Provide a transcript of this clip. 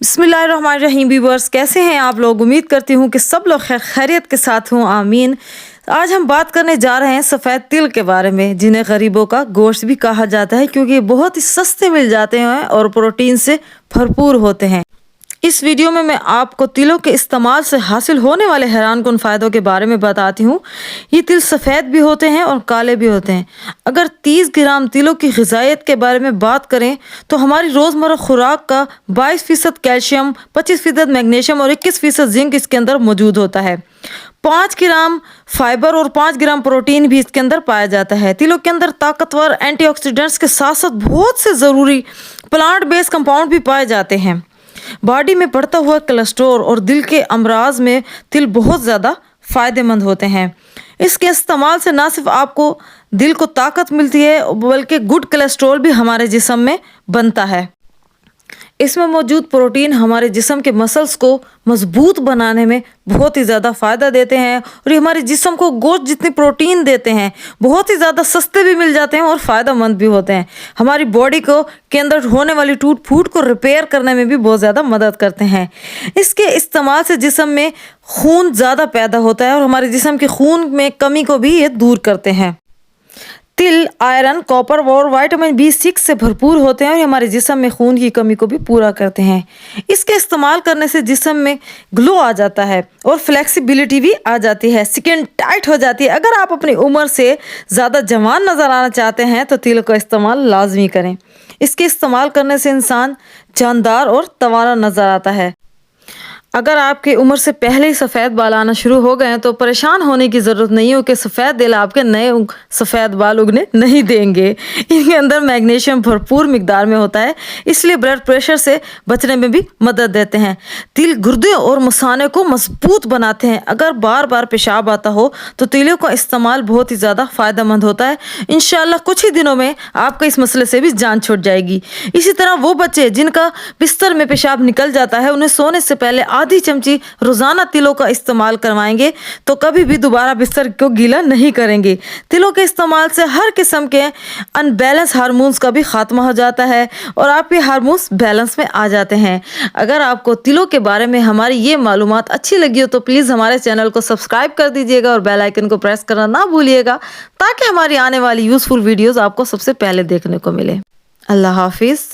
बिस्मिल्लाहिर्रहमानिर्रहीम व्यूअर्स, कैसे हैं आप लोग। उम्मीद करती हूँ कि सब लोग खैरियत के साथ हों, आमीन। आज हम बात करने जा रहे हैं सफ़ेद तिल के बारे में, जिन्हें गरीबों का गोश्त भी कहा जाता है क्योंकि ये बहुत ही सस्ते मिल जाते हैं और प्रोटीन से भरपूर होते हैं। इस वीडियो में मैं आपको तिलों के इस्तेमाल से हासिल होने वाले हैरानकुन फ़ायदों के बारे में बताती हूँ। ये तिल सफ़ेद भी होते हैं और काले भी होते हैं। अगर 30 ग्राम तिलों की ग़िज़ाइयत के बारे में बात करें तो हमारी रोज़मर्रा खुराक का 22% कैल्शियम, 25% मैग्नीशियम और 21% जिंक इसके अंदर मौजूद होता है। 5 ग्राम फाइबर और 5 ग्राम प्रोटीन भी इसके अंदर पाया जाता है। तिलों के अंदर ताकतवर एंटीऑक्सीडेंट्स के साथ साथ बहुत से ज़रूरी प्लांट बेस्ड कंपाउंड भी पाए जाते हैं। बॉडी में बढ़ता हुआ कोलेस्ट्रॉल और दिल के अमराज में तिल बहुत ज़्यादा फ़ायदेमंद होते हैं। इसके इस्तेमाल से ना सिर्फ आपको दिल को ताकत मिलती है बल्कि गुड कोलेस्ट्रॉल भी हमारे जिस्म में बनता है। इसमें मौजूद प्रोटीन हमारे जिस्म के मसल्स को मजबूत बनाने में बहुत ही ज़्यादा फ़ायदा देते हैं और ये हमारे जिस्म को गोश्त जितनी प्रोटीन देते हैं, बहुत ही ज़्यादा सस्ते भी मिल जाते हैं और फ़ायदेमंद भी होते हैं। हमारी बॉडी को के अंदर होने वाली टूट फूट को रिपेयर करने में भी बहुत ज़्यादा मदद करते हैं। इसके इस्तेमाल से जिस्म में खून ज़्यादा पैदा होता है और हमारे जिस्म के खून में कमी को भी ये दूर करते हैं। तिल आयरन, कॉपर और विटामिन B6 से भरपूर होते हैं और हमारे जिस्म में खून की कमी को भी पूरा करते हैं। इसके इस्तेमाल करने से जिस्म में ग्लो आ जाता है और फ्लेक्सिबिलिटी भी आ जाती है, स्किन टाइट हो जाती है। अगर आप अपनी उम्र से ज़्यादा जवान नज़र आना चाहते हैं तो तिल का इस्तेमाल लाजमी करें। इसके इस्तेमाल करने से इंसान जानदार और तवाना नज़र आता है। अगर आपकी उम्र से पहले ही सफ़ेद बाल आना शुरू हो गए हैं तो परेशान होने की ज़रूरत नहीं हो कि सफ़ेद तिल आपके नए सफ़ेद बाल उगने नहीं देंगे। इनके अंदर मैग्नीशियम भरपूर मिकदार में होता है, इसलिए ब्लड प्रेशर से बचने में भी मदद देते हैं। तिल गुर्दे और मसाने को मजबूत बनाते हैं। अगर बार बार पेशाब आता हो तो तिलों का इस्तेमाल बहुत ही ज़्यादा फ़ायदेमंद होता है। इंशाल्लाह कुछ ही दिनों में आपका इस मसले से भी जान छूट जाएगी। इसी तरह वो बच्चे जिनका बिस्तर में पेशाब निकल जाता है, उन्हें सोने से पहले आधी चमची रोजाना तिलों का इस्तेमाल करवाएंगे तो कभी भी दोबारा बिस्तर को गीला नहीं करेंगे। तिलों के इस्तेमाल से हर किस्म के अनबैलेंस हार्मोन्स का भी खात्मा हो जाता है और आपके हार्मोन्स बैलेंस में आ जाते हैं। अगर आपको तिलों के बारे में हमारी ये मालूमात अच्छी लगी हो तो प्लीज़ हमारे चैनल को सब्सक्राइब कर दीजिएगा और बेल आइकन को प्रेस करना ना भूलिएगा ताकि हमारी आने वाली यूज़फुल वीडियोज़ आपको सबसे पहले देखने को मिले। अल्लाह हाफिज़।